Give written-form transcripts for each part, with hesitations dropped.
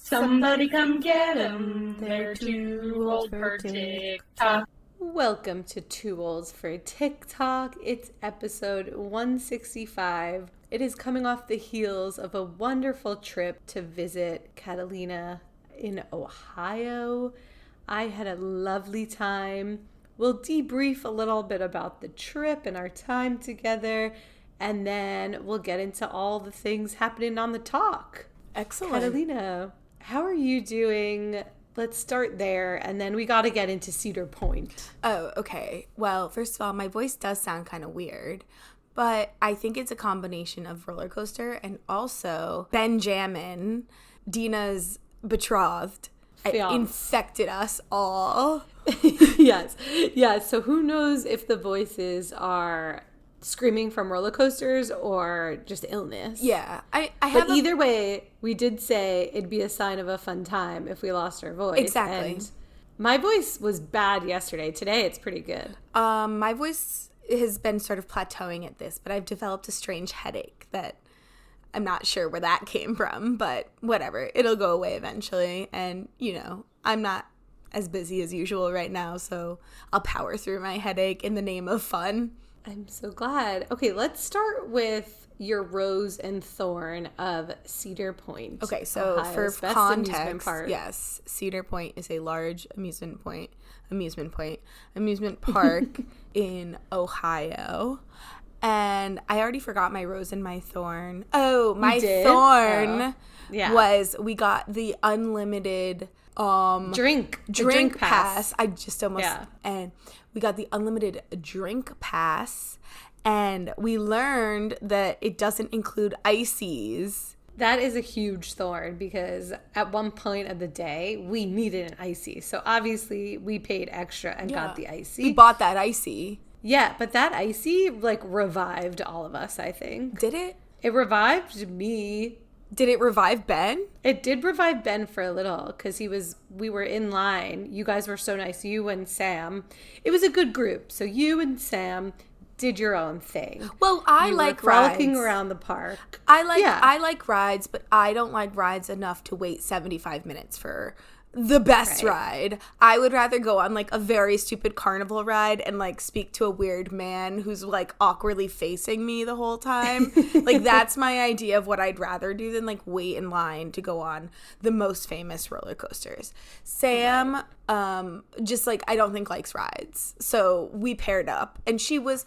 Somebody come get 'em. They're too old for TikTok. Welcome to Two Olds for TikTok. It's episode 165. It is coming off the heels of a wonderful trip to visit Catalina in Ohio. I had a lovely time. We'll debrief a little bit about the trip and our time together, and then we'll get into all the things happening on the talk. Excellent. Catalina, how are you doing? Let's start there, and then we got to get into Cedar Point. Oh, okay. Well, first of all, my voice does sound kind of weird, but I think it's a combination of roller coaster and also Benjamin, Dina's betrothed, infected us all. Yes. So who knows if the voices are screaming from roller coasters or just illness. Yeah. But either way, we did say it'd be a sign of a fun time if we lost our voice. Exactly. And my voice was bad yesterday. Today it's pretty good. My voice has been sort of plateauing at this, but I've developed a strange headache that I'm not sure where that came from, but whatever. It'll go away eventually. And, I'm not as busy as usual right now, so I'll power through my headache in the name of fun. I'm so glad. Okay, let's start with your rose and thorn of Cedar Point. Okay, so Ohio's for best context, yes, Cedar Point is a large amusement park in Ohio. And I already forgot my rose and my thorn. Oh, my thorn was we got the unlimited drink pass. I just almost and we got the unlimited drink pass, and we learned that it doesn't include ices. That is a huge thorn because at one point of the day we needed an icy. So obviously we paid extra and got the icy. We bought that icy. Yeah, but that icy revived all of us, I think. Did it? It revived me. Did it revive Ben? It did revive Ben for a little because we were in line. You guys were so nice. You and Sam. It was a good group. So you and Sam did your own thing. Well, I like frolicking rides. Around the park. I like rides, but I don't like rides enough to wait 75 minutes for the best ride. I would rather go on a very stupid carnival ride and speak to a weird man who's awkwardly facing me the whole time. That's my idea of what I'd rather do than wait in line to go on the most famous roller coasters. Sam just I don't think likes rides. So we paired up, and she was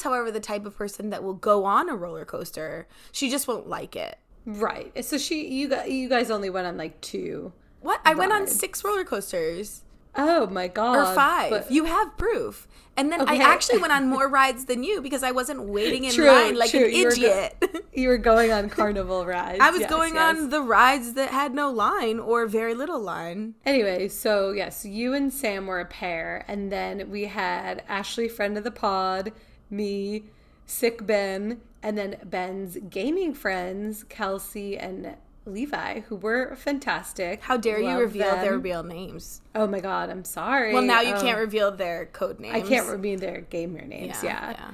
however the type of person that will go on a roller coaster. She just won't like it. Right. So you guys only went on 2. What? I went on 6 roller coasters. Oh my God. Or 5. But you have proof. And then I actually went on more rides than you because I wasn't waiting in line like an idiot. You were going on carnival rides. I was going on the rides that had no line or very little line. Anyway, so yes, you and Sam were a pair. And then we had Ashley, friend of the pod, me, sick Ben, and then Ben's gaming friends, Kelsey and Levi, who were fantastic. How dare you reveal their real names? Oh my God, I'm sorry. Well, now you can't reveal their code names. I can't reveal their gamer names, yeah.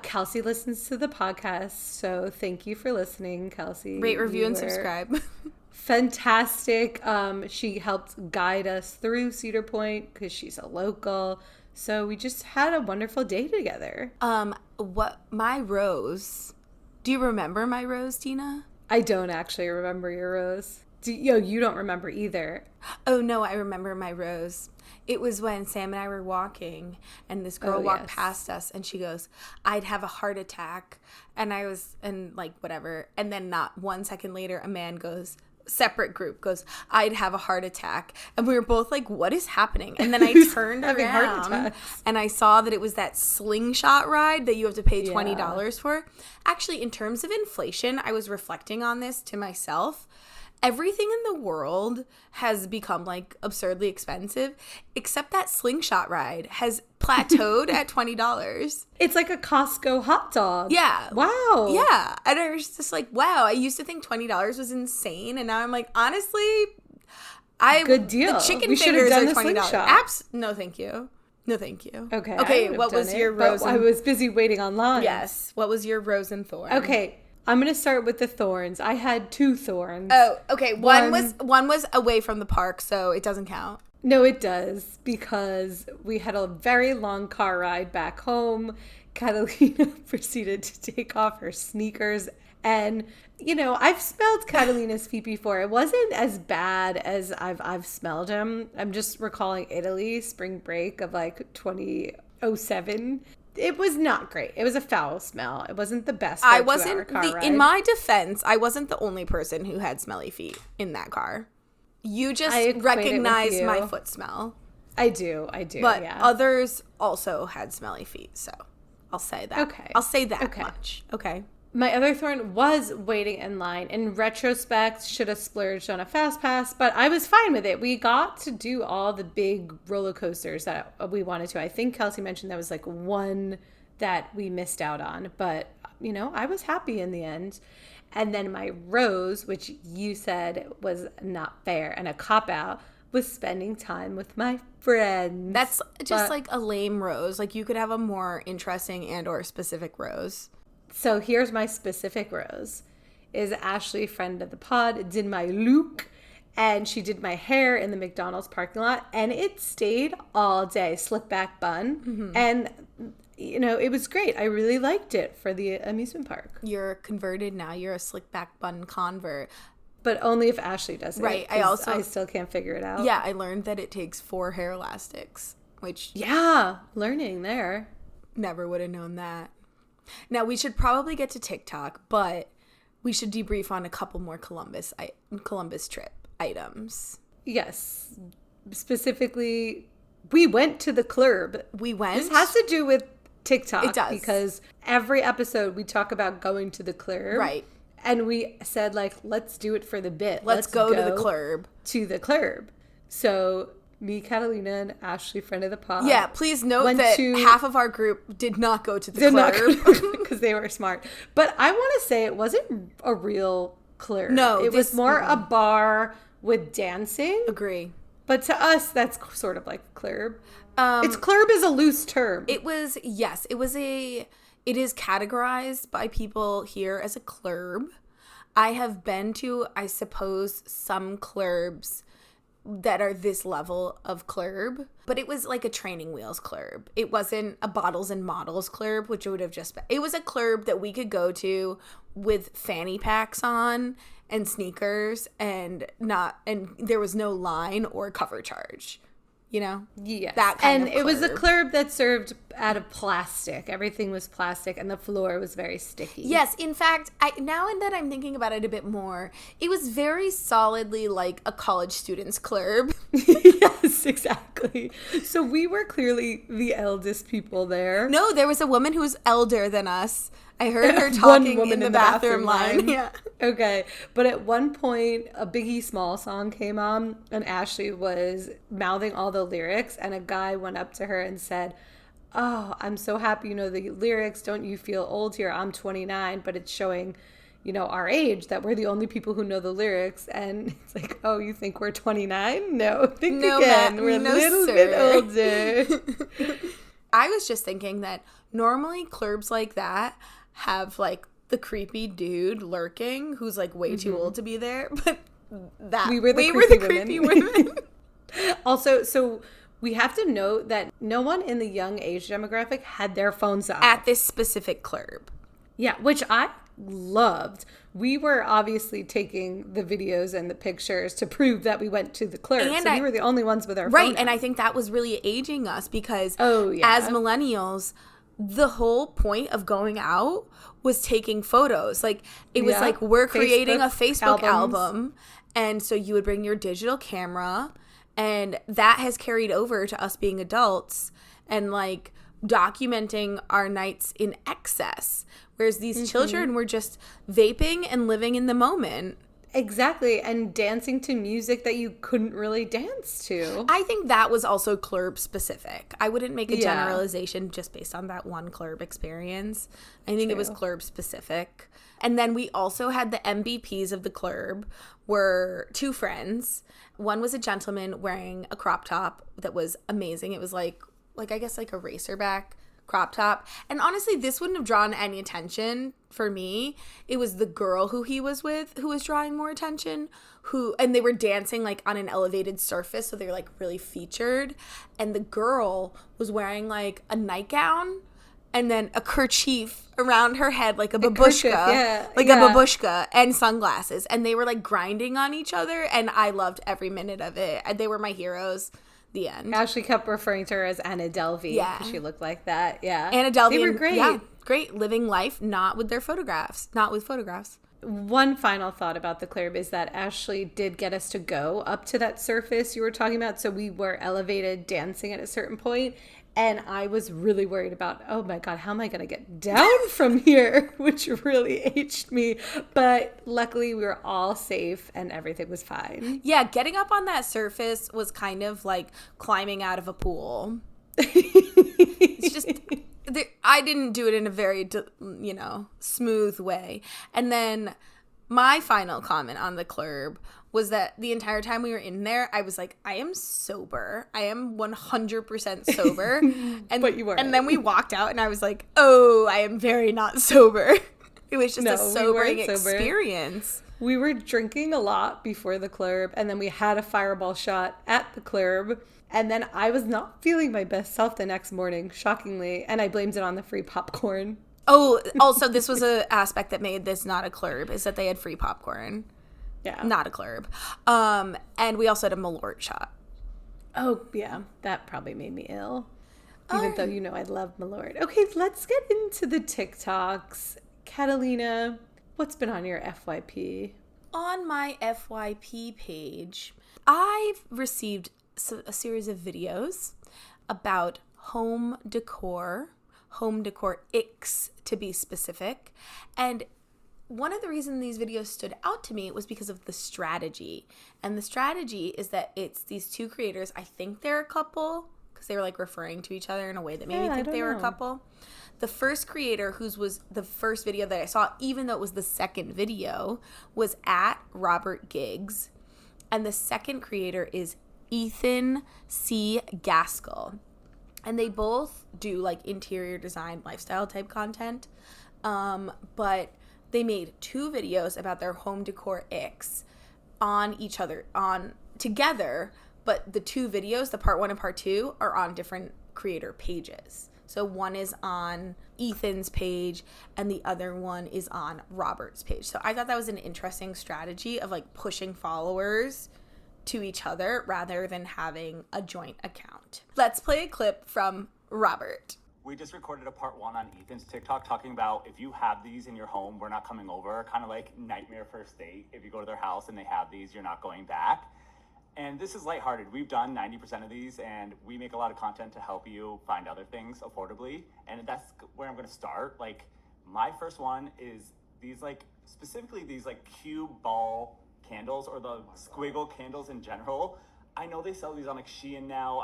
Kelsey listens to the podcast, so thank you for listening, Kelsey. Rate, review, and subscribe. Fantastic. She helped guide us through Cedar Point because she's a local. So we just had a wonderful day together. My rose. Do you remember my rose, Tina? I don't actually remember your rose. You don't remember either. Oh, no, I remember my rose. It was when Sam and I were walking, and this girl walked past us, and she goes, "I'd have a heart attack." And I was, whatever. And then not 1 second later, a man goes, separate group goes, "I'd have a heart attack." And we were both like, what is happening? And then I turned around and I saw that it was that slingshot ride that you have to pay $20 for. Actually, in terms of inflation, I was reflecting on this to myself. Everything in the world has become absurdly expensive, except that slingshot ride has plateaued at $20. It's like a Costco hot dog. Yeah. Wow. Yeah. And I was just wow, I used to think $20 was insane. And now I'm honestly, good deal. The chicken we fingers are $20. $20. No, thank you. No, thank you. Okay. What was your rose? I was busy waiting online. Yes. What was your rose and thorn? Okay. I'm going to start with the thorns. I had 2 thorns. Oh, okay. One was away from the park, so it doesn't count. No, it does, because we had a very long car ride back home. Catalina proceeded to take off her sneakers. And, you know, I've smelled Catalina's feet before. It wasn't as bad as I've smelled them. I'm just recalling Italy, spring break of like 2007. It was not great. It was a foul smell. It wasn't the best. I wasn't, in my defense, I wasn't the only person who had smelly feet in that car. You just recognized my foot smell. I do. But others also had smelly feet, so I'll say that. Okay. I'll say that much. Okay. My other thorn was waiting in line. In retrospect, should have splurged on a fast pass, but I was fine with it. We got to do all the big roller coasters that we wanted to. I think Kelsey mentioned there was like one that we missed out on, but you know, I was happy in the end. And then my rose, which you said was not fair and a cop-out, was spending time with my friends. That's just like a lame rose. Like you could have a more interesting and or specific rose. So here's my specific rose. Is Ashley, friend of the pod, did my look, and she did my hair in the McDonald's parking lot, and it stayed all day, slick back bun. Mm-hmm. And, you know, it was great. I really liked it for the amusement park. You're converted now. You're a slick back bun convert. But only if Ashley does it. Right. I still can't figure it out. Yeah, I learned that it takes 4 hair elastics, which... Yeah, learning there. Never would have known that. Now, we should probably get to TikTok, but we should debrief on a couple more Columbus trip items. Yes. Specifically, we went to the club. We went? This has to do with TikTok. It does. Because every episode we talk about going to the club. Right. And we said, like, let's do it for the bit. Let's go to the club. To the club. So... me, Catalina, and Ashley, friend of the pod. Yeah, please note that half of our group did not go to the club. Because they were smart. But I want to say it wasn't a real club. No. It was more a bar with dancing. Agree. But to us, that's sort of like club. Club is a loose term. It was, yes. It is categorized by people here as a club. I have been to, I suppose, some clubs that are this level of club, but it was like a training wheels club. It wasn't a bottles and models club, which would have just been, it was a club that we could go to with fanny packs on and sneakers and there was no line or cover charge. You know? Yes. That kind of club. It was a club that served out of plastic. Everything was plastic and the floor was very sticky. Yes. In fact, now and then I'm thinking about it a bit more. It was very solidly like a college student's club. Yes, exactly. So we were clearly the eldest people there. No, there was a woman who was elder than us. I heard her talking in the bathroom line. Yeah. Okay. But at one point, a Biggie Small song came on, and Ashley was mouthing all the lyrics, and a guy went up to her and said, "Oh, I'm so happy you know the lyrics. Don't you feel old here? I'm 29, but it's showing, you know, our age, that we're the only people who know the lyrics." And it's like, oh, you think we're 29? No, think again. We're a little bit older. I was just thinking that normally clubs like that have like the creepy dude lurking who's like way too old to be there, but we were the creepy women. Also, so we have to note that no one in the young age demographic had their phones up at this specific club. Yeah, which I loved. We were obviously taking the videos and the pictures to prove that we went to the club. And so we were the only ones with our phone right, out. And I think that was really aging us because as millennials, the whole point of going out was taking photos. Like it was like we're creating a Facebook album. And so you would bring your digital camera, and that has carried over to us being adults and like documenting our nights in excess. Whereas these children were just vaping and living in the moment. Exactly, and dancing to music that you couldn't really dance to. I think that was also club specific. I wouldn't make a generalization just based on that one club experience. I think it was club specific. And then we also had the MVPs of the club were 2 friends. One was a gentleman wearing a crop top that was amazing. It was like I guess like a racerback crop top. And honestly, this wouldn't have drawn any attention for me. It was the girl who he was with who was drawing more attention, and they were dancing like on an elevated surface, so they were like really featured. And the girl was wearing like a nightgown and then a kerchief around her head, like a babushka, a babushka, and sunglasses. And they were like grinding on each other, and I loved every minute of it. They were my heroes. The end. Ashley kept referring to her as Anna Delvey because she looked like that. Yeah, Anna Delvey. They were great. Yeah, great, living life, not with photographs. One final thought about the club is that Ashley did get us to go up to that surface you were talking about. So we were elevated dancing at a certain point. And I was really worried about, oh my God, how am I going to get down from here? Which really aged me. But luckily we were all safe and everything was fine. Yeah, getting up on that surface was kind of like climbing out of a pool. It's just, I didn't do it in a very, smooth way. And then my final comment on the club was that the entire time we were in there, I was like, I am sober. I am 100% sober. And, but you weren't. And then we walked out and I was like, oh, I am very not sober. It was just a sobering experience. We were drinking a lot before the club, and then we had a fireball shot at the club. And then I was not feeling my best self the next morning, shockingly. And I blamed it on the free popcorn. Oh, also, this was an aspect that made this not a club, is that they had free popcorn. Yeah. Not a club. And we also had a Malort shot. Oh, yeah. That probably made me ill. Even though, I love Malort. Okay, let's get into the TikToks. Catalina, what's been on your FYP? On my FYP page, I've received a series of videos about home decor icks to be specific. And one of the reasons these videos stood out to me was because of the strategy. And the strategy is that it's these two creators. I think they're a couple because they were like referring to each other in a way that made me think they were a couple. The first creator, whose was the first video that I saw, even though it was the second video, was at Robert Giggs. And the second creator is Ethan C. Gaskell. And they both do like interior design, lifestyle type content. But they made two videos about their home decor icks on each other, together, but the two videos, the part 1 and part 2, are on different creator pages. So one is on Ethan's page and the other one is on Robert's page. So I thought that was an interesting strategy of like pushing followers to each other rather than having a joint account. Let's play a clip from Robert. We just recorded a part 1 on Ethan's TikTok talking about if you have these in your home, we're not coming over. Kind of like nightmare first date. If you go to their house and they have these, you're not going back. And this is lighthearted. We've done 90% of these, and we make a lot of content to help you find other things affordably. And that's where I'm going to start. Like, my first one is these, like, specifically these, like, cube ball candles or the squiggle candles in general. I know they sell these on, like, Shein now.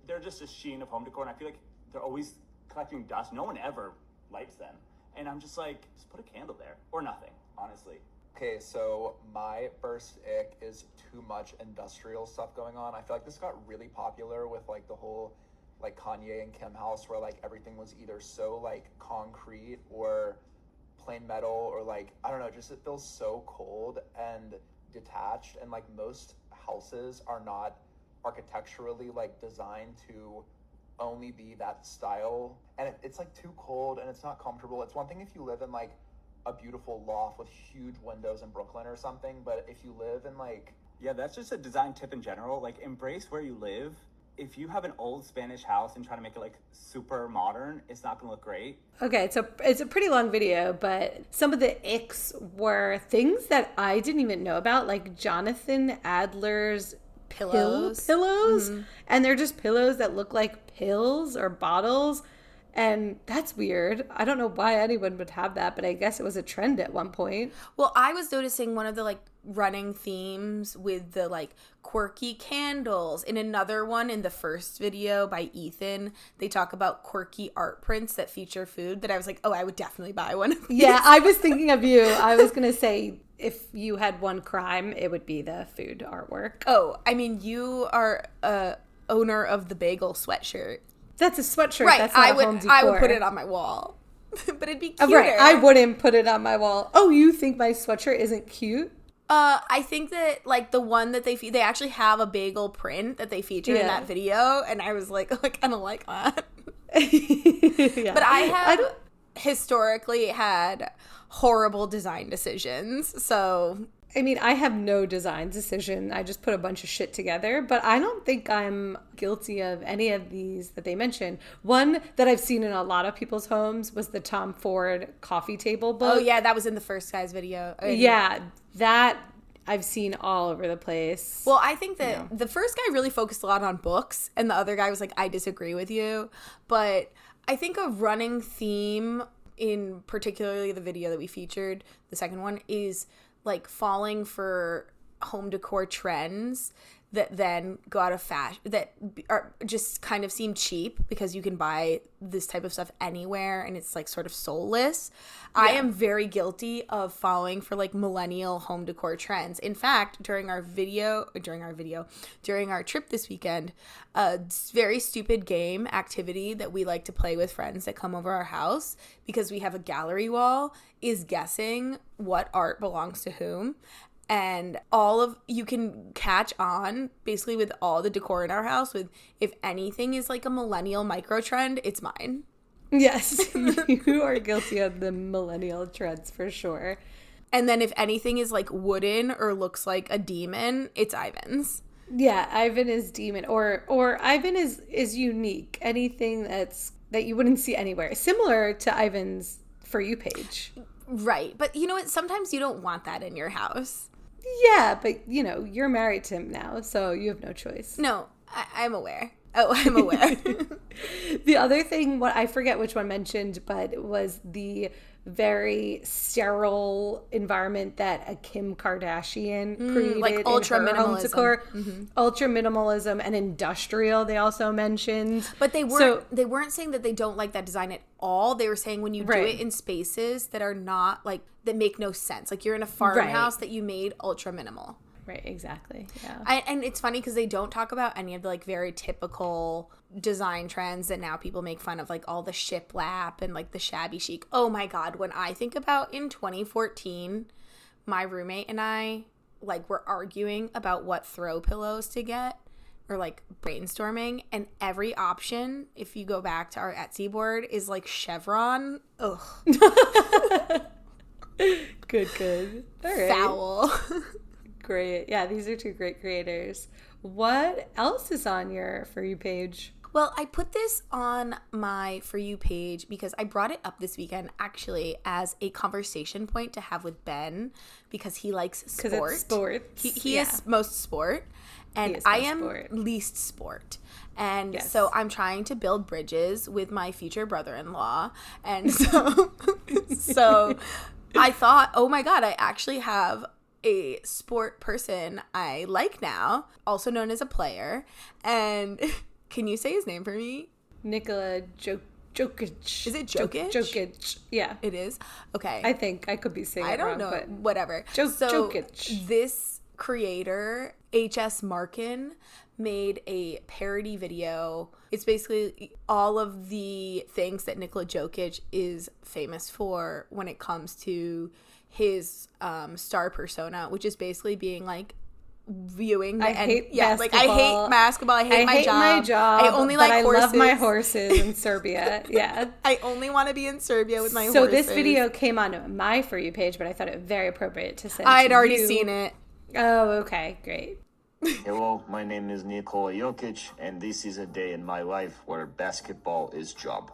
They're just a Shein of home decor, and I feel like they're always collecting dust. No one ever lights them. And I'm just like, just put a candle there. Or nothing, honestly. Okay, so my first ick is too much industrial stuff going on. I feel like this got really popular with like the whole like Kanye and Kim house where like everything was either so like concrete or plain metal or like, I don't know, just it feels so cold and detached. And like most houses are not architecturally like designed to only be that style, and it's like too cold and it's not comfortable. It's one thing if you live in like a beautiful loft with huge windows in Brooklyn or something, but if you live in like... Yeah, that's just a design tip in general. Like, embrace where you live. If you have an old Spanish house and try to make it like super modern, it's not gonna look great. Okay, so it's a pretty long video, but some of the icks were things that I didn't even know about, like Jonathan Adler's pillows. Mm-hmm. And they're just pillows that look like pills or bottles, and that's weird. I don't know why anyone would have that, but I guess it was a trend at one point. Well, I was noticing one of the like running themes with the like quirky candles. In another one, in the first video by Ethan, they talk about quirky art prints that feature food, that I was like, oh, I would definitely buy one of these. Yeah, I was thinking of you. I was gonna say, if you had one crime, it would be the food artwork. Oh, I mean, you are owner of the bagel sweatshirt. That's a sweatshirt. Right, That's not a home decor. I would put it on my wall. But it'd be cuter. Right, I wouldn't put it on my wall. Oh, you think my sweatshirt isn't cute? I think that, like, the one that they actually have a bagel print that they feature in that video, and I was like, I kind of like that. Yeah. But I have historically had horrible design decisions, so... I mean, I have no design decision. I just put a bunch of shit together, but I don't think I'm guilty of any of these that they mentioned. One that I've seen in a lot of people's homes was the Tom Ford coffee table book. Oh, yeah, that was in the first guy's video. Yeah, that I've seen all over the place. Well, I think that the first guy really focused a lot on books, and the other guy was like, I disagree with you. But I think a running theme in particularly the video that we featured, the second one, is like falling for home decor trends that then go out of fashion, that are just kind of seem cheap because you can buy this type of stuff anywhere and it's like sort of soulless. Yeah. I am very guilty of falling for like millennial home decor trends. In fact, during our trip this weekend, a very stupid game activity that we like to play with friends that come over our house because we have a gallery wall is guessing what art belongs to whom. And you can catch on basically with all the decor in our house with, if anything is like a millennial micro trend, it's mine. Yes, you are guilty of the millennial trends for sure. And then if anything is like wooden or looks like a demon, it's Ivan's. Yeah, Ivan is demon or Ivan is unique. Anything that you wouldn't see anywhere. Similar to Ivan's For You page. Right. But you know what? Sometimes you don't want that in your house. Yeah, but, you're married to him now, so you have no choice. No, I'm aware. Oh, I'm aware. The other thing, I forget which one mentioned, but it was the very sterile environment that a Kim Kardashian created, like ultra in her home minimalism. decor. Mm-hmm. Ultra minimalism and industrial, they also mentioned. But they weren't saying that they don't like that design at all. They were saying when you do it in spaces that are not like, that make no sense. Like you're in a farmhouse that you made ultra minimal. Right, exactly. Yeah. And it's funny because they don't talk about any of the like very typical design trends that now people make fun of, like all the shiplap and like the shabby chic. Oh my God, when I think about in 2014, my roommate and I like were arguing about what throw pillows to get or like brainstorming, and every option, if you go back to our Etsy board, is like chevron. Ugh. Good. All right. Foul. Great. Yeah, these are two great creators. What else is on your For You page? Well, I put this on my For You page because I brought it up this weekend actually as a conversation point to have with Ben because he likes sport. Because it's sports. He is most sport and I am least sport. And so I'm trying to build bridges with my future brother-in-law. And so I thought, oh my God, I actually have a sport person I like now, also known as a player. And can you say his name for me? Nikola Jokić. Is it Jokić? Jokić. Yeah. It is? Okay. I think I could be saying it wrong. I don't know. But whatever. Jokić. This creator, HS Markin, made a parody video. It's basically all of the things that Nikola Jokić is famous for when it comes to his star persona, which is basically being like viewing the I hate basketball. I hate my job. I only like horses. I love my horses in Serbia. Yeah. I only want to be in Serbia with my horses. So this video came on my For You page, but I thought it very appropriate to send I'd to already you. seen it. Oh, okay. Great. Hello, my name is Nikola Jokić, and this is a day in my life where basketball is job.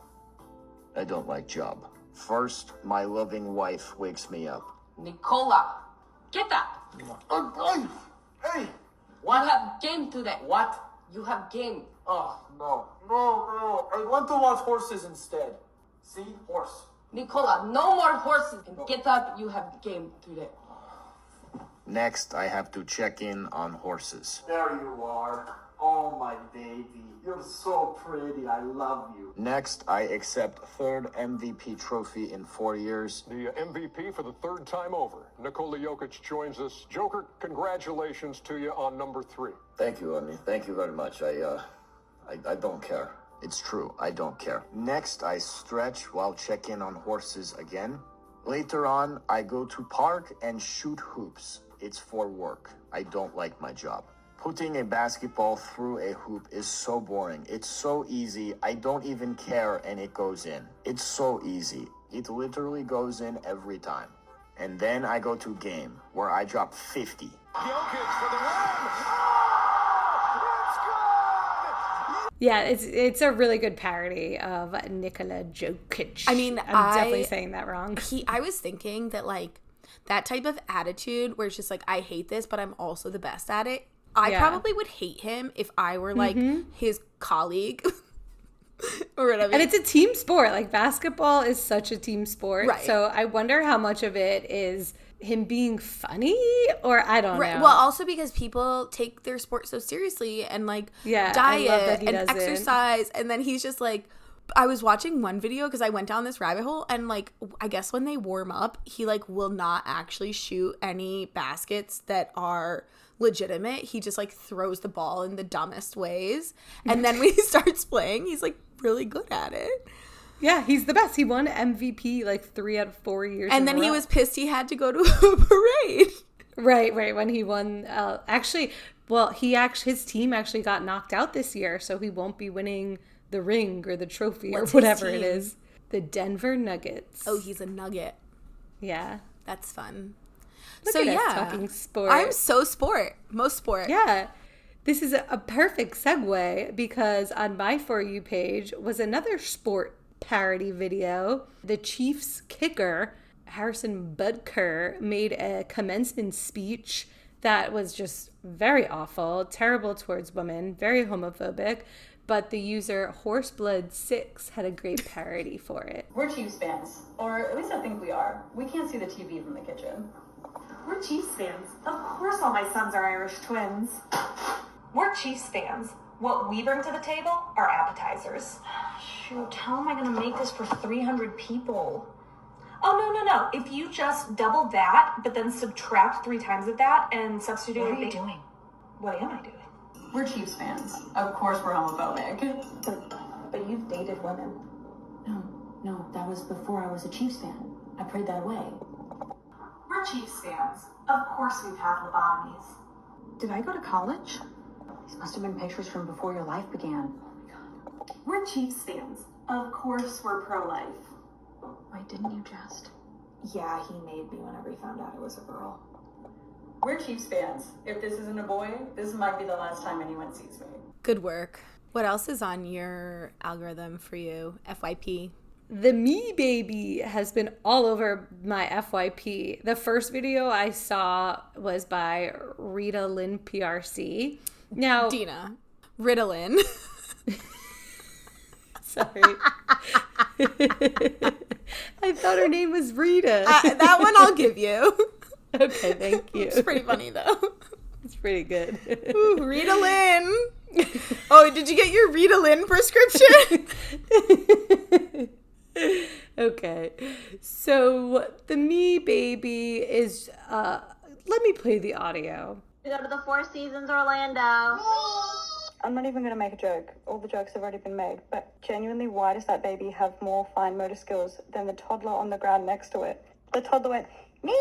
I don't like job. First, my loving wife wakes me up. Nikola, get up! Hey! What? You have game today. What? You have game. Oh, no. I want to watch horses instead. See? Horse. Nikola, no more horses. Get up, you have game today. Next, I have to check in on horses. There you are. Oh, my baby. You're so pretty. I love you. Next, I accept third MVP trophy in 4 years. The MVP for the third time over. Nikola Jokić joins us. Joker, congratulations to you on number 3. Thank you, Onni. Thank you very much. I don't care. It's true, I don't care. Next, I stretch while checking on horses again. Later on, I go to park and shoot hoops. It's for work. I don't like my job. Putting a basketball through a hoop is so boring. It's so easy. I don't even care and it goes in. It's so easy. It literally goes in every time. And then I go to game where I drop 50. Jokić for the win. Yeah, it's a really good parody of Nikola Jokić. I mean, I'm definitely saying that wrong. I was thinking that, like, that type of attitude where it's just like, I hate this, but I'm also the best at it. I probably would hate him if I were, like, his colleague or whatever. And it's a team sport. Like, basketball is such a team sport. Right. So I wonder how much of it is him being funny, or I don't know. Well, also because people take their sport so seriously and, like, diet and exercise. And then he's just like, I was watching one video because I went down this rabbit hole, and, like, I guess when they warm up, he, like, will not actually shoot any baskets that are legitimate. He just, like, throws the ball in the dumbest ways. And then when he starts playing, he's, like, really good at it. Yeah, he's the best. He won MVP like 3 out of 4 years. And then he was pissed he had to go to a parade. Right. When he won, his team actually got knocked out this year, so he won't be winning the ring or the trophy or whatever it is. The Denver Nuggets. Oh, he's a Nugget. Yeah. That's fun. Look at us talking sport. I'm so sport. Most sport. Yeah. This is a perfect segue because on my For You page was another sport parody video. The Chiefs kicker, Harrison Butker, made a commencement speech that was just very awful, terrible towards women, very homophobic. But the user Horseblood6 had a great parody for it. We're Chiefs fans, or at least I think we are. We can't see the TV from the kitchen. We're Chiefs fans. Of course all my sons are Irish twins. We're Chiefs fans. What we bring to the table are appetizers. Shoot, how am I going to make this for 300 people? Oh, no. If you just double that, but then subtract 3 times of that and substitute... What are you doing? What am I doing? We're Chiefs fans. Of course we're homophobic. But you've dated women. No, that was before I was a Chiefs fan. I prayed that away. We're Chiefs fans. Of course we've had lobotomies. Did I go to college? These must have been pictures from before your life began. Oh my God. We're Chiefs fans. Of course we're pro-life. Wait, didn't you just? Yeah, he made me whenever he found out it was a girl. We're Chiefs fans. If this isn't a boy, this might be the last time anyone sees me. Good work. What else is on your algorithm for you, FYP? The Me Baby has been all over my FYP. The first video I saw was by Rita Lynn PRC. Now, Dina. Ritalin. Sorry. I thought her name was Rita. That one I'll give you. Okay, thank you. It's pretty funny, though. It's pretty good. Ooh, Ritalin. Oh, did you get your Ritalin prescription? Okay. So, the Me Baby is, let me play the audio. We go to the Four Seasons Orlando. I'm not even going to make a joke. All the jokes have already been made. But genuinely, why does that baby have more fine motor skills than the toddler on the ground next to it? The toddler went, me!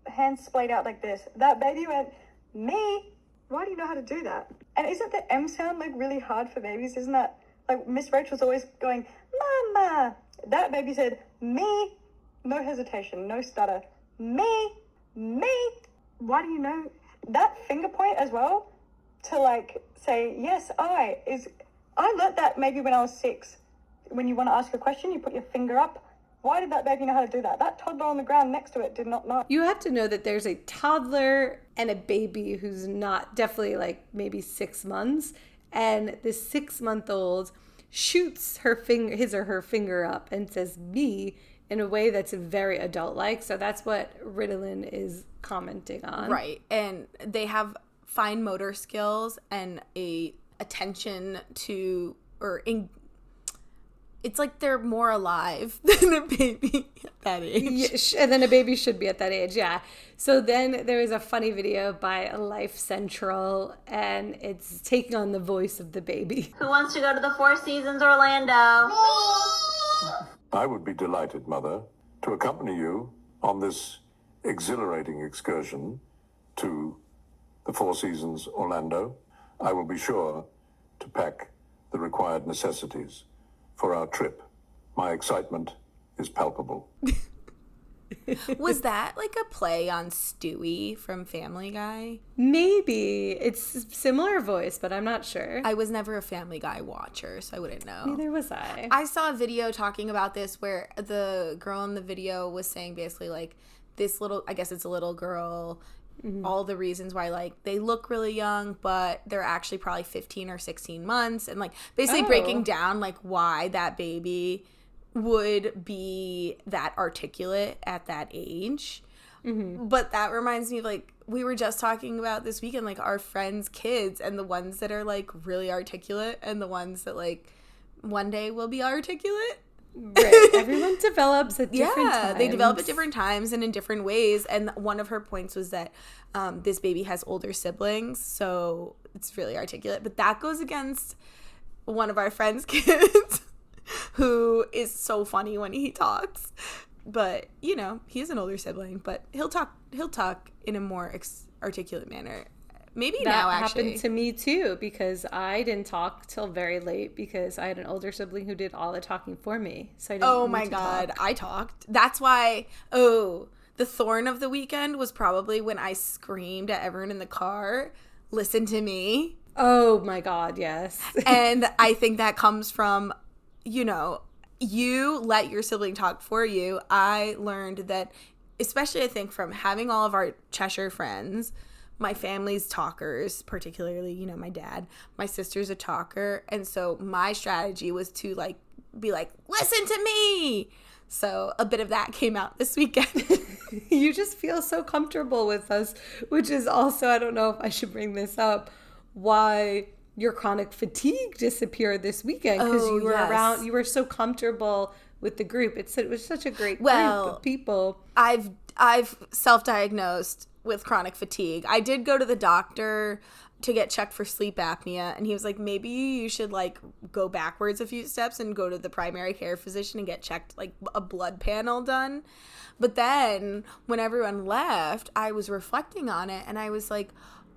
Hands splayed out like this. That baby went, me! Why do you know how to do that? And isn't the M sound, like, really hard for babies? Isn't that, like, Miss Rachel's always going, mama! That baby said, me! No hesitation, no stutter. Me! Why do you know? That finger point as well, to, like, say, yes, I learnt that maybe when I was 6. When you want to ask a question, you put your finger up. Why did that baby know how to do that? That toddler on the ground next to it did not know. You have to know that there's a toddler and a baby who's not, definitely like maybe 6 months. And the 6-month-old shoots his or her finger up and says me in a way that's very adult-like. So that's what Ritalin is commenting on. Right. And they have fine motor skills and a attention to, or It's like they're more alive than a baby at that age. And then a baby should be at that age, yeah. So then there is a funny video by Life Central, and it's taking on the voice of the baby. Who wants to go to the Four Seasons Orlando? I would be delighted, Mother, to accompany you on this exhilarating excursion to the Four Seasons Orlando. I will be sure to pack the required necessities for our trip. My excitement is palpable. Was that like a play on Stewie from Family Guy? Maybe. It's a similar voice, but I'm not sure. I was never a Family Guy watcher, so I wouldn't know. Neither was I. I saw a video talking about this where the girl in the video was saying basically like this little, I guess it's a little girl, all the reasons why like they look really young, but they're actually probably 15 or 16 months, and like basically breaking down like why that baby would be that articulate at that age. But that reminds me of like we were just talking about this weekend, like our friends' kids and the ones that are like really articulate and the ones that like one day will be articulate. Right. Everyone develops at different times. Yeah, they develop at different times and in different ways. And one of her points was that this baby has older siblings, so it's really articulate. But that goes against one of our friends' kids, who is so funny when he talks. But, you know, he has an older sibling, but he'll talk in a more articulate manner. Maybe that now, actually. happened to me too, because I didn't talk till very late because I had an older sibling who did all the talking for me. So I didn't Oh my God, I talked. That's why, the thorn of the weekend was probably when I screamed at everyone in the car, listen to me. Oh my God, yes. And I think that comes from, you know, you let your sibling talk for you. I learned that, especially I think from having all of our Cheshire friends, my family's talkers, particularly, you know, my dad, my sister's a talker. And so my strategy was to like, be like, listen to me. So a bit of that came out this weekend. You just feel so comfortable with us, which is also, I don't know if I should bring this up, why your chronic fatigue disappeared this weekend, because you were around, you were so comfortable with the group. It was such a great group of people. I've self-diagnosed with chronic fatigue. I did go to the doctor to get checked for sleep apnea, and he was like, maybe you should like go backwards a few steps and go to the primary care physician and get checked, like a blood panel done. But then when everyone left, I was reflecting on it, and I was like,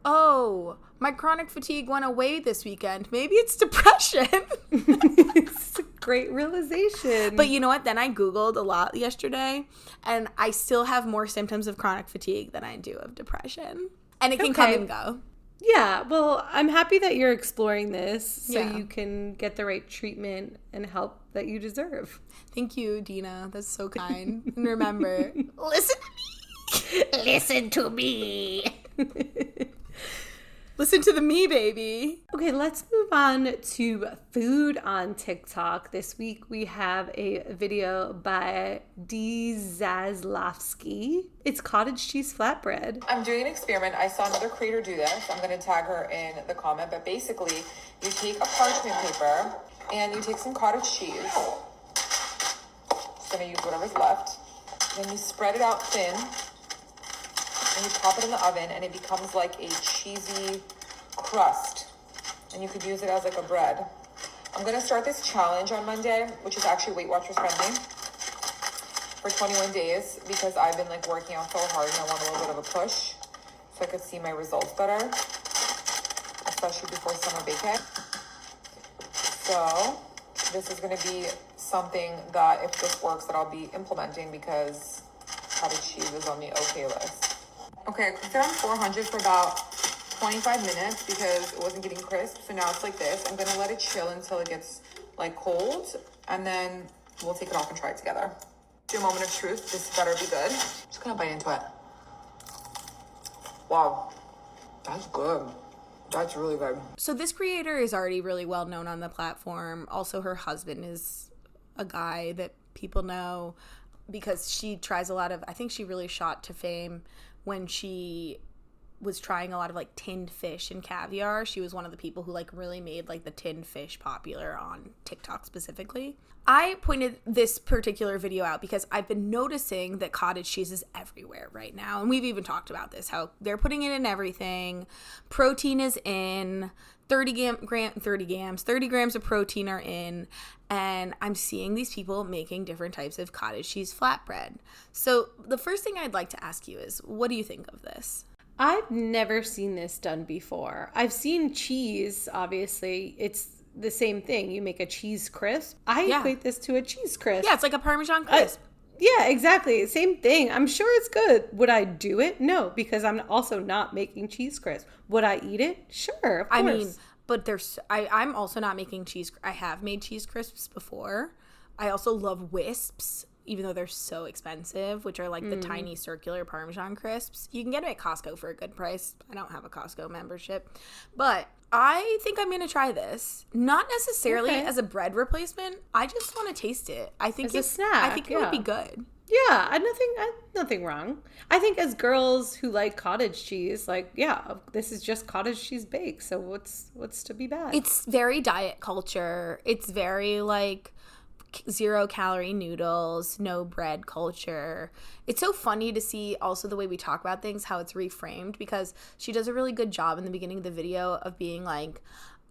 oh, my chronic fatigue went away this weekend. Maybe it's depression. It's a great realization. But you know what? Then I Googled a lot yesterday, and I still have more symptoms of chronic fatigue than I do of depression. And it can come and go. Yeah, well, I'm happy that you're exploring this so you can get the right treatment and help that you deserve. Thank you, Dina. That's so kind. And remember, listen to me. Listen to me. Listen to the me, baby. Okay, let's move on to food on TikTok. This week we have a video by D. Zaslavsky. It's cottage cheese flatbread. I'm doing an experiment. I saw another creator do this. I'm going to tag her in the comment. But basically, you take a parchment paper and you take some cottage cheese. Just going to use whatever's left. Then you spread it out thin. And you pop it in the oven, and it becomes like a cheesy crust. And you could use it as like a bread. I'm going to start this challenge on Monday, which is actually Weight Watchers friendly, for 21 days, because I've been like working out so hard and I want a little bit of a push so I could see my results better, especially before summer vacay. So this is going to be something that, if this works, that I'll be implementing, because cottage cheese is on the okay list. Okay, I cooked it on 400 for about 25 minutes because it wasn't getting crisp. So now it's like this. I'm going to let it chill until it gets like cold, and then we'll take it off and try it together. Do a moment of truth. This better be good. Just going to bite into it. Wow. That's good. That's really good. So this creator is already really well known on the platform. Also, her husband is a guy that people know because she tries a lot of, I think she really shot to fame when she was trying a lot of like tinned fish and caviar. She was one of the people who like really made like the tinned fish popular on TikTok specifically. I pointed this particular video out because I've been noticing that cottage cheese is everywhere right now. And we've even talked about this, how they're putting it in everything. Protein is in, 30 grams of protein are in. And I'm seeing these people making different types of cottage cheese flatbread. So the first thing I'd like to ask you is, what do you think of this? I've never seen this done before. I've seen cheese, obviously. It's the same thing. You make a cheese crisp. I equate this to a cheese crisp. Yeah, it's like a Parmesan crisp. Yeah, exactly. Same thing. I'm sure it's good. Would I do it? No, because I'm also not making cheese crisp. Would I eat it? Sure, of course. I mean, but I'm also not making cheese. I have made cheese crisps before. I also love wisps, even though they're so expensive, which are like the tiny circular Parmesan crisps. You can get them at Costco for a good price. I don't have a Costco membership. But I think I'm going to try this. Not necessarily as a bread replacement. I just want to taste it. I think as a snack. I think it would be good. Yeah, nothing wrong. I think as girls who like cottage cheese, like, yeah, this is just cottage cheese baked. So what's to be bad? It's very diet culture. It's very like 0-calorie noodles, no bread culture. It's so funny to see also the way we talk about things, how it's reframed, because she does a really good job in the beginning of the video of being like,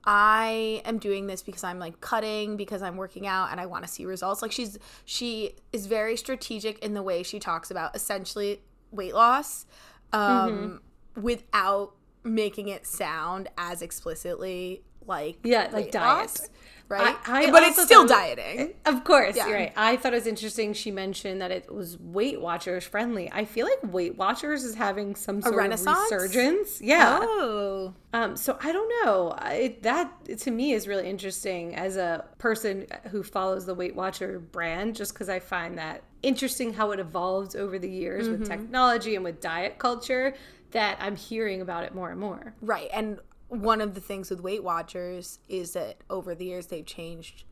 I am doing this because I'm like cutting, because I'm working out and I want to see results. Like she is very strategic in the way she talks about essentially weight loss without making it sound as explicitly like like diet loss. Right? But it's still dieting. Of course, you're right. I thought it was interesting she mentioned that it was Weight Watchers friendly. I feel like Weight Watchers is having some sort of resurgence. Yeah. Oh. So I don't know. That to me is really interesting as a person who follows the Weight Watcher brand, just because I find that interesting how it evolves over the years with technology and with diet culture, that I'm hearing about it more and more. Right. And one of the things with Weight Watchers is that over the years they've changed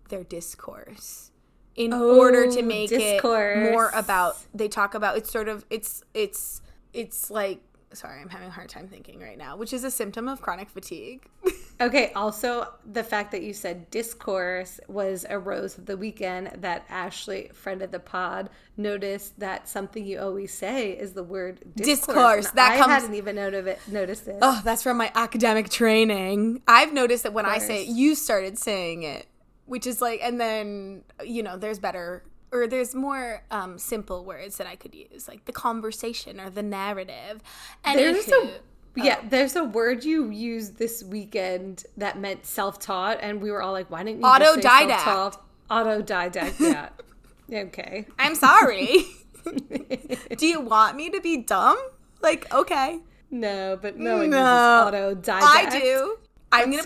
their discourse in order to make it more about, they talk about, it's sort of, it's like, sorry, I'm having a hard time thinking right now, which is a symptom of chronic fatigue. Okay, also the fact that you said discourse was a rose of the weekend that Ashley, friend of the pod, noticed that something you always say is the word discourse. I hadn't even noticed it. Oh, that's from my academic training. I've noticed that when I say it, you started saying it, which is like, and then, there's better, or there's more simple words that I could use, like the conversation or the narrative. There's a word you used this weekend that meant self-taught, and we were all like, why didn't you just say self-taught? Autodidact, yeah. Okay. I'm sorry. Do you want me to be dumb? Like, okay. No, but no one uses autodidact. I do. I'm gonna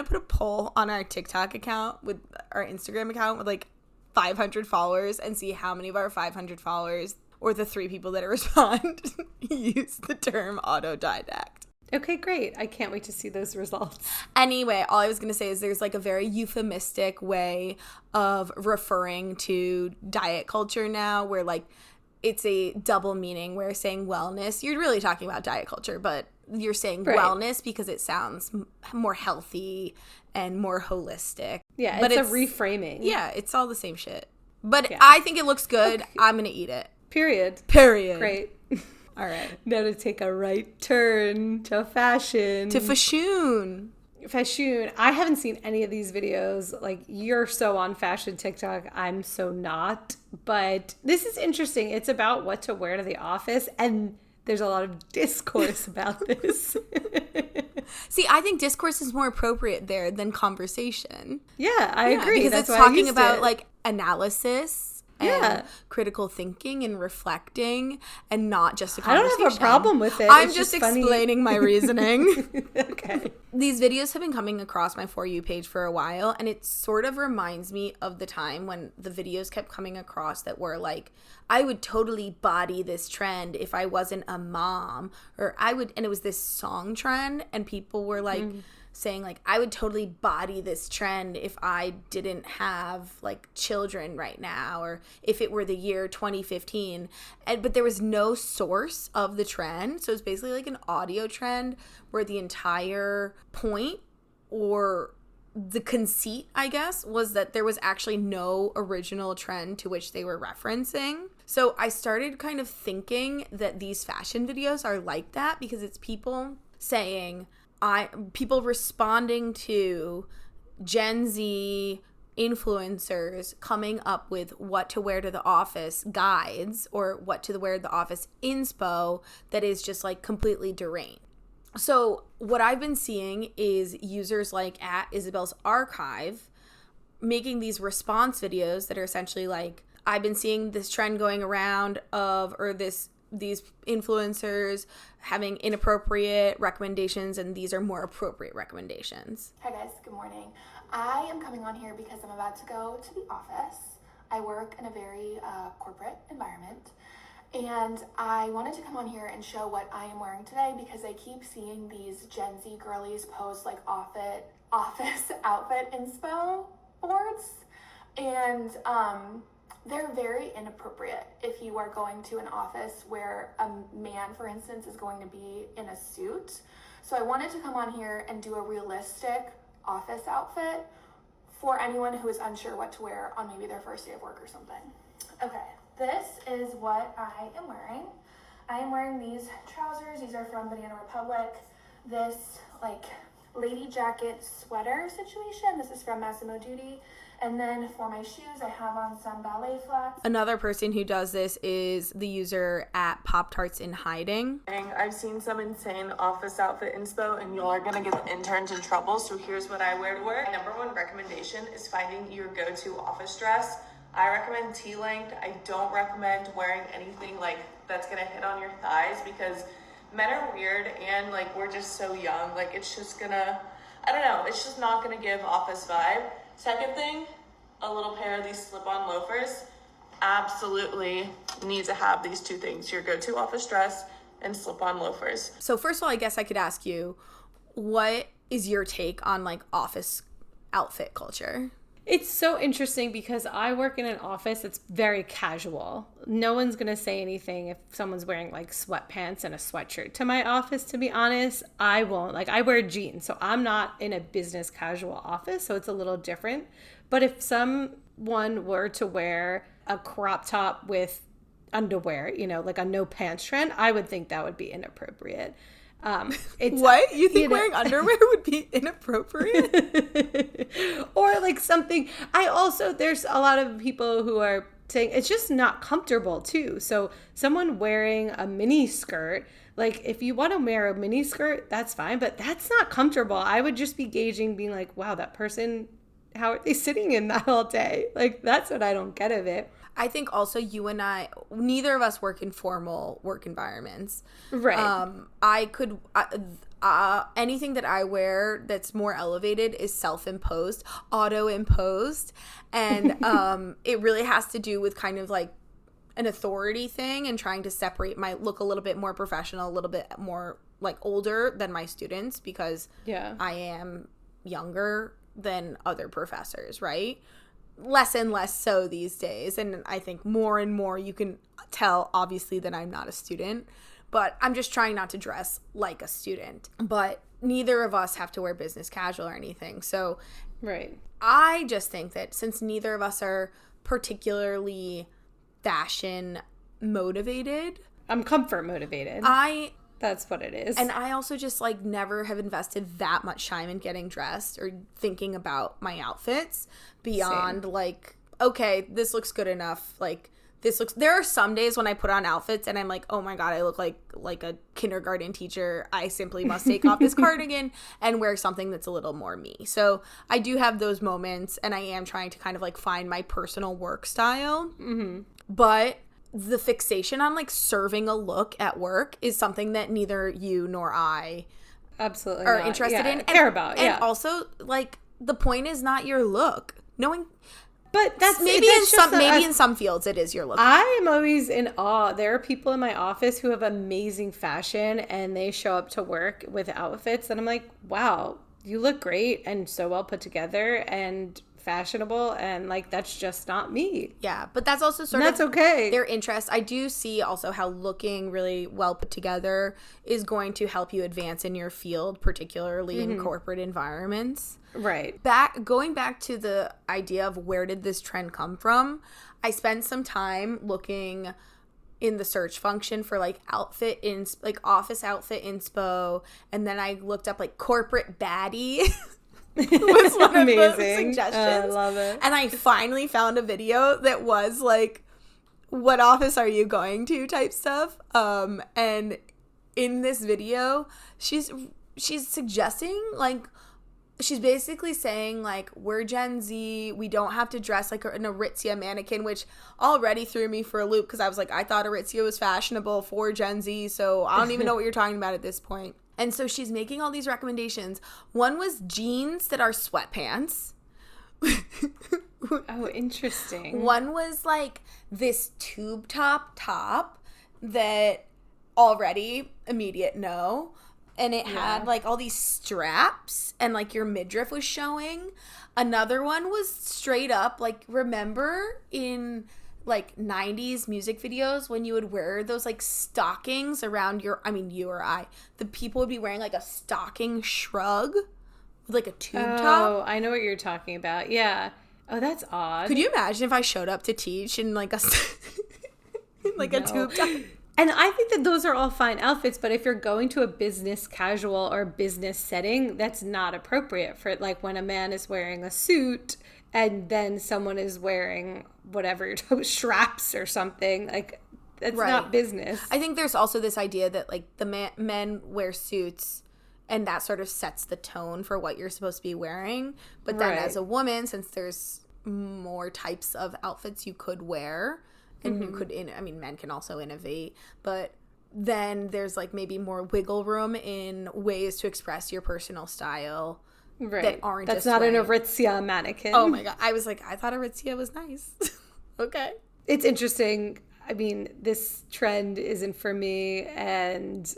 put a poll on our TikTok account with our Instagram account with like 500 followers and see how many of our 500 followers or the 3 people that respond use the term autodidact. Okay, great. I can't wait to see those results. Anyway, all I was going to say is there's like a very euphemistic way of referring to diet culture now, where like it's a double meaning, where saying wellness, you're really talking about diet culture, but you're saying wellness because it sounds more healthy and more holistic. Yeah, but it's a reframing. Yeah, it's all the same shit. But I think it looks good. Okay. I'm going to eat it. Period. Great. All right. Now to take a right turn to fashion. To fashion. I haven't seen any of these videos. Like, you're so on fashion TikTok. I'm so not. But this is interesting. It's about what to wear to the office. And there's a lot of discourse about this. See, I think discourse is more appropriate there than conversation. Yeah, I agree. Because it's talking about like analysis and critical thinking and reflecting, and not just a conversation. I don't have a problem with it. I'm just explaining my reasoning. Okay. These videos have been coming across my For You page for a while, and it sort of reminds me of the time when the videos kept coming across that were like, I would totally body this trend if I wasn't a mom, or and it was this song trend, and people were like saying like, I would totally body this trend if I didn't have like children right now, or if it were the year 2015. But there was no source of the trend. So it's basically like an audio trend where the entire point, or the conceit, I guess, was that there was actually no original trend to which they were referencing. So I started kind of thinking that these fashion videos are like that, because it's people saying, people responding to Gen Z influencers coming up with what to wear to the office guides, or what to wear to the office inspo that is just like completely deranged. So what I've been seeing is users like at Isabel's Archive making these response videos that are essentially like, I've been seeing this trend going around or these influencers having inappropriate recommendations, and these are more appropriate recommendations. Hi guys, good morning. I am coming on here because I'm about to go to the office. I work in a very corporate environment. And I wanted to come on here and show what I am wearing today, because I keep seeing these Gen Z girlies post like office outfit inspo boards. And they're very inappropriate if you are going to an office where a man, for instance, is going to be in a suit. So I wanted to come on here and do a realistic office outfit for anyone who is unsure what to wear on maybe their first day of work or something. Okay. This is what I am wearing. I am wearing these trousers. These are from Banana Republic. This like lady jacket sweater situation. This is from Massimo Dutti. And then for my shoes, I have on some ballet flats. Another person who does this is the user at Pop-Tarts in Hiding. I've seen some insane office outfit inspo, and y'all are gonna get the interns in trouble, so here's what I wear to work. My number one recommendation is finding your go-to office dress. I recommend T-length. I don't recommend wearing anything like that's gonna hit on your thighs, because men are weird and like we're just so young. Like it's just gonna, I don't know, it's just not gonna give office vibe. Second thing, a little pair of these slip-on loafers. Absolutely need to have these two things, your go-to office dress and slip-on loafers. So first of all, I guess I could ask you, what is your take on like office outfit culture? It's so interesting because I work in an office that's very casual. No one's going to say anything if someone's wearing like sweatpants and a sweatshirt to my office, to be honest. I won't. Like I wear jeans, so I'm not in a business casual office, so it's a little different. But if someone were to wear a crop top with underwear, you know, like a no pants trend, I would think that would be inappropriate. What? You think wearing underwear would be inappropriate? Or like something. There's a lot of people who are saying it's just not comfortable too. So someone wearing a mini skirt, like if you want to wear a mini skirt, that's fine, but that's not comfortable. I would just be gauging, being like, wow, that person, how are they sitting in that all day? Like that's what I don't get of it. I think also you and I, neither of us work in formal work environments. Right. Anything that I wear that's more elevated is self-imposed, auto-imposed. And it really has to do with kind of like an authority thing and trying to separate my look a little bit more professional, a little bit more like older than my students, because I am younger than other professors, right? Less and less so these days. And I think more and more you can tell, obviously, that I'm not a student. But I'm just trying not to dress like a student. But neither of us have to wear business casual or anything. So right. I just think that since neither of us are particularly fashion motivated. I'm comfort motivated. That's what it is. And I also just like never have invested that much time in getting dressed or thinking about my outfits beyond like, okay, this looks good enough. Like there are some days when I put on outfits and I'm like, oh my God, I look like a kindergarten teacher. I simply must take off this cardigan and wear something that's a little more me. So I do have those moments, and I am trying to kind of like find my personal work style. Mm-hmm. But the fixation on like serving a look at work is something that neither you nor I absolutely are interested in. Care about. And also, like, the point is not your look. But that's maybe in some fields it is your look. I am always in awe. There are people in my office who have amazing fashion and they show up to work with outfits and I'm like, wow, you look great and so well put together and fashionable, and like that's just not me. Yeah, but that's also that's okay. Their interest. I do see also how looking really well put together is going to help you advance in your field, particularly in corporate environments. Right. Going back to the idea of where did this trend come from, I spent some time looking in the search function for like office outfit inspo, and then I looked up like corporate baddie. Was one of the suggestions. I love it. And I finally found a video that was like, what office are you going to type stuff. And in this video, she's suggesting like, she's basically saying like, we're Gen Z, we don't have to dress like an Aritzia mannequin, which already threw me for a loop because I was like, I thought Aritzia was fashionable for Gen Z, so I don't even know what you're talking about at this point. And so she's making all these recommendations. One was jeans that are sweatpants. Oh, interesting. One was like this tube top that already immediate no. And it had like all these straps and like your midriff was showing. Another one was straight up like, remember in like 90s music videos when you would wear those like stockings around you or I, the people would be wearing like a stocking shrug with like a tube top. Oh, I know what you're talking about. Yeah. Oh, that's odd. Could you imagine if I showed up to teach in like a like a tube top? And I think that those are all fine outfits, but if you're going to a business casual or business setting, that's not appropriate for like when a man is wearing a suit and then someone is wearing whatever you're talking, straps or something. Like, that's not business. I think there's also this idea that like the men wear suits and that sort of sets the tone for what you're supposed to be wearing. But then as a woman, since there's more types of outfits you could wear, and you could, men can also innovate, but then there's like maybe more wiggle room in ways to express your personal style. Right. That aren't That's just not wearing... an Aritzia mannequin. Oh my God. I was like, I thought Aritzia was nice. Okay. It's interesting. I mean, this trend isn't for me, and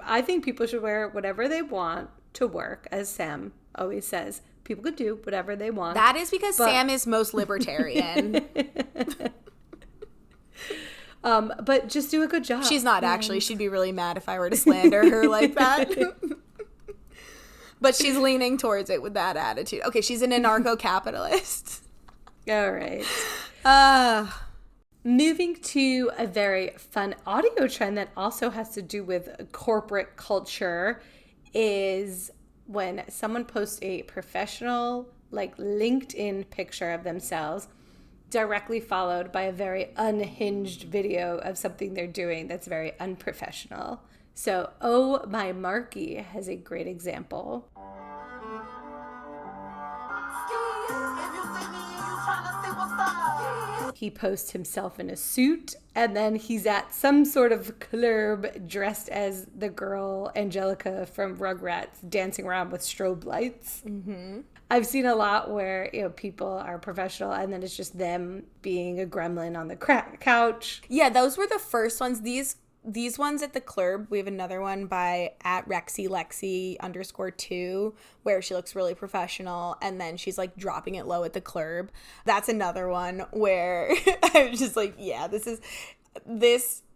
I think people should wear whatever they want to work, as Sam always says. People could do whatever they want. That is because Sam is most libertarian. But just do a good job. She's not actually. She'd be really mad if I were to slander her like that. But she's leaning towards it with that attitude. Okay, she's an anarcho-capitalist. All right. Moving to a very fun audio trend that also has to do with corporate culture is when someone posts a professional, like LinkedIn picture of themselves, directly followed by a very unhinged video of something they're doing that's very unprofessional. So, Oh My Marky has a great example. He posts himself in a suit, and then he's at some sort of club dressed as the girl Angelica from Rugrats, dancing around with strobe lights. Mm-hmm. I've seen a lot where, people are professional and then it's just them being a gremlin on the couch. Yeah, those were the first ones. These ones at the club, we have another one by @RexyLexy_2 where she looks really professional and then she's like dropping it low at the club. That's another one where I was just like, yeah, this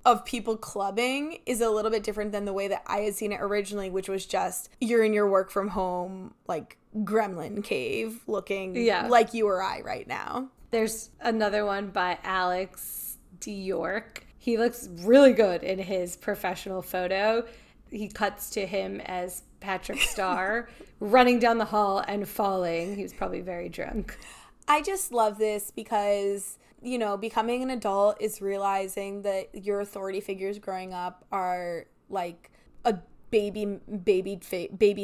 of people clubbing is a little bit different than the way that I had seen it originally, which was just you're in your work from home, like gremlin cave looking like you or I right now. There's another one by Alex D. York. He looks really good in his professional photo. He cuts to him as Patrick Starr running down the hall and falling. He was probably very drunk. I just love this because, becoming an adult is realizing that your authority figures growing up are like a baby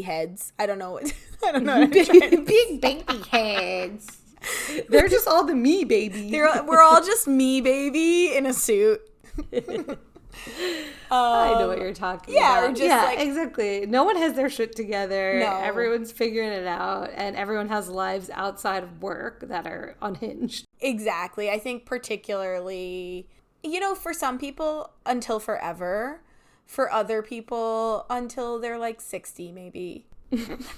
heads. I don't know. Big baby heads. They're just all the me baby. We're all just me baby in a suit. I know what you're talking about. Exactly. No one has their shit together. No. Everyone's figuring it out, and everyone has lives outside of work that are unhinged. Exactly. I think particularly, for some people until forever, for other people until they're like 60 maybe.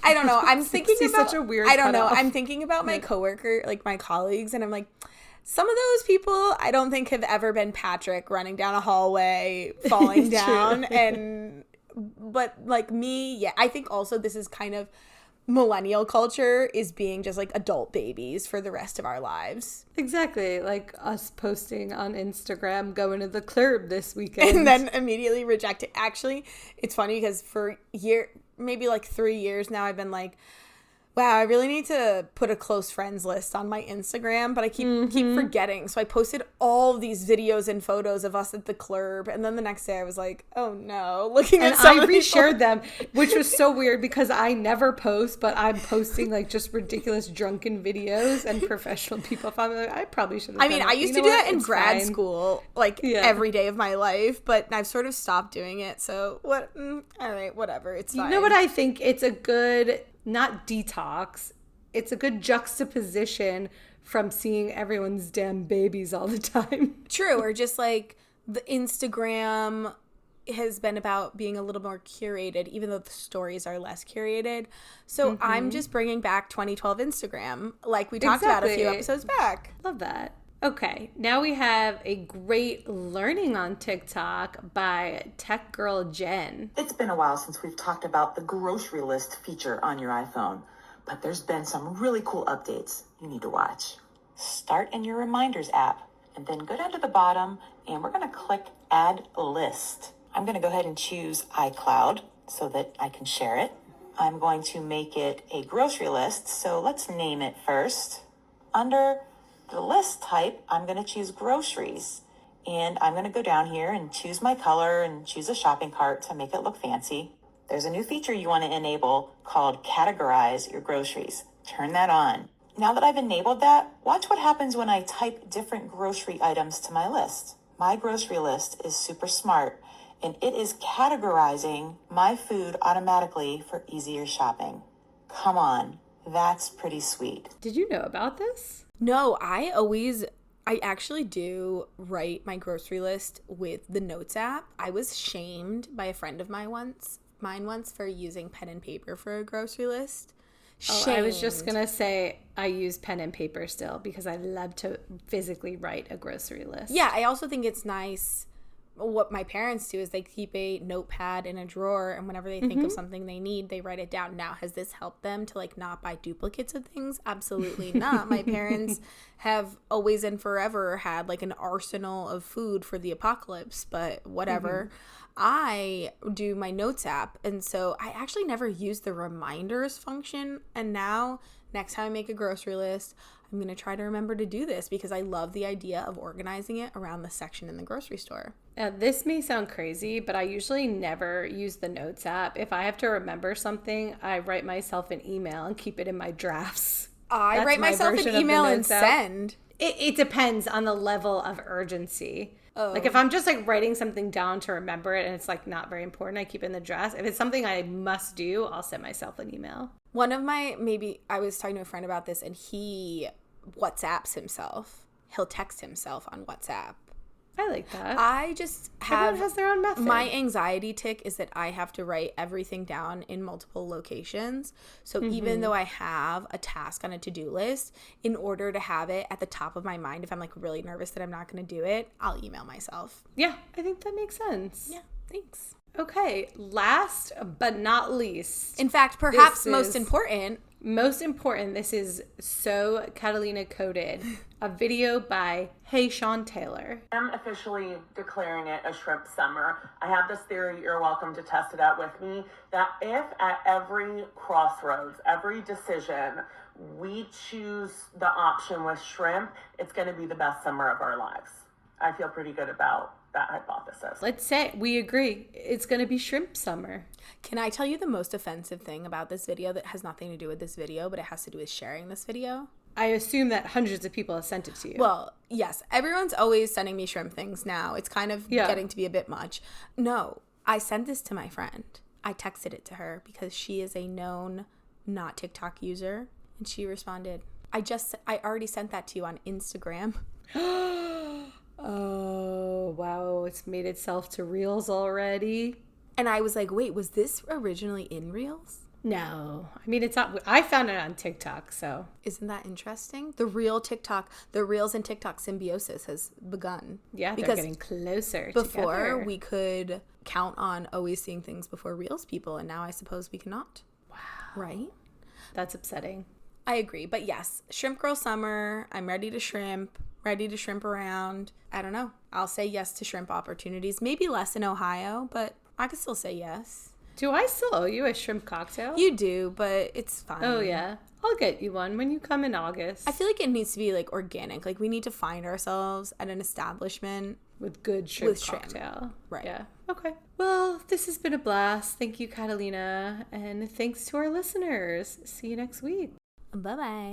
I don't know. I'm thinking about such a weird I don't know. cutoff. I'm thinking about my coworker, like my colleagues, and I'm like, some of those people I don't think have ever been Patrick running down a hallway, falling down, but like me, yeah. I think also this is kind of millennial culture is being just like adult babies for the rest of our lives. Exactly. Like us posting on Instagram, going to the club this weekend. And then immediately reject it. Actually, it's funny because for maybe like 3 years now, I've been like, wow, I really need to put a close friends list on my Instagram, but I keep forgetting. So I posted all of these videos and photos of us at the club, and then the next day I was like, oh no, looking at some I reshared them, which was so weird because I never post, but I'm posting like just ridiculous drunken videos, and professional people found me like, I probably should have done I used to do that in grad school, like every day of my life, but I've sort of stopped doing it. So what? All right, whatever. It's fine. You know what I think? It's a good, not detox, it's a good juxtaposition from seeing everyone's damn babies all the time. True, or just like the Instagram has been about being a little more curated, even though the stories are less curated. So I'm just bringing back 2012 Instagram, like we talked about a few episodes back. Love that. Okay, now we have a great learning on TikTok by Tech Girl Jen. It's been a while since we've talked about the grocery list feature on your iPhone, but there's been some really cool updates you need to watch. Start in your Reminders app and then go down to the bottom and we're going to click Add List. I'm going to go ahead and choose iCloud so that I can share it. I'm going to make it a grocery list, so let's name it first. Under the list type, I'm going to choose groceries, and I'm going to go down here and choose my color and choose a shopping cart to make it look fancy. There's a new feature you want to enable called Categorize Your Groceries. Turn that on. Now that I've enabled that, watch what happens when I type different grocery items to my list. My grocery list is super smart, and it is categorizing my food automatically for easier shopping. Come on, that's pretty sweet. Did you know about this? No, I actually do write my grocery list with the Notes app. I was shamed by a friend of mine once for using pen and paper for a grocery list. I was just going to say I use pen and paper still because I love to physically write a grocery list. Yeah, I also think it's nice. What my parents do is they keep a notepad in a drawer, and whenever they think of something they need, they write it down. Now, has this helped them to like not buy duplicates of things? Absolutely not. My parents have always and forever had like an arsenal of food for the apocalypse, but whatever. I do my Notes app, and so I actually never use the reminders function, and now next time I make a grocery list, I'm going to try to remember to do this because I love the idea of organizing it around the section in the grocery store. Now, this may sound crazy, but I usually never use the Notes app. If I have to remember something, I write myself an email and keep it in my drafts. I write myself an email and send. It depends on the level of urgency. Oh. Like if I'm just like writing something down to remember it and it's like not very important, I keep it in the drafts. If it's something I must do, I'll send myself an email. I was talking to a friend about this, and he WhatsApps himself. He'll text himself on WhatsApp. I like that. I just Everyone has their own method. My anxiety tick is that I have to write everything down in multiple locations. So even though I have a task on a to-do list, in order to have it at the top of my mind, if I'm like really nervous that I'm not going to do it, I'll email myself. Yeah, I think that makes sense. Yeah, thanks. Okay, last but not least. In fact, perhaps most important, this is So Catalina Coded, a video by Hey Sean Taylor. I'm officially declaring it a shrimp summer. I have this theory, you're welcome to test it out with me, that if at every crossroads, every decision, we choose the option with shrimp, it's going to be the best summer of our lives. I feel pretty good about that hypothesis. Let's say we agree. It's going to be shrimp summer. Can I tell you the most offensive thing about this video that has nothing to do with this video, but it has to do with sharing this video? I assume that hundreds of people have sent it to you. Well, yes. Everyone's always sending me shrimp things now. It's kind of getting to be a bit much. No, I sent this to my friend. I texted it to her because she is a known not TikTok user. And she responded, I already sent that to you on Instagram. Oh, wow. It's made itself to Reels already. And I was like, wait, was this originally in Reels? No. I mean, it's not. I found it on TikTok, so. Isn't that interesting? The Reels and TikTok symbiosis has begun. Yeah, they're getting closer before together. We could count on always seeing things before Reels people, and now I suppose we cannot. Wow. Right? That's upsetting. I agree. But yes, Shrimp Girl Summer. I'm ready to shrimp around. I don't know. I'll say yes to shrimp opportunities. Maybe less in Ohio, but I could still say yes. Do I still owe you a shrimp cocktail? You do, but it's fine. Oh, yeah. I'll get you one when you come in August. I feel like it needs to be like organic. Like we need to find ourselves at an establishment with good shrimp cocktail. Right. Yeah. Okay. Well, this has been a blast. Thank you, Catalina. And thanks to our listeners. See you next week. Bye-bye.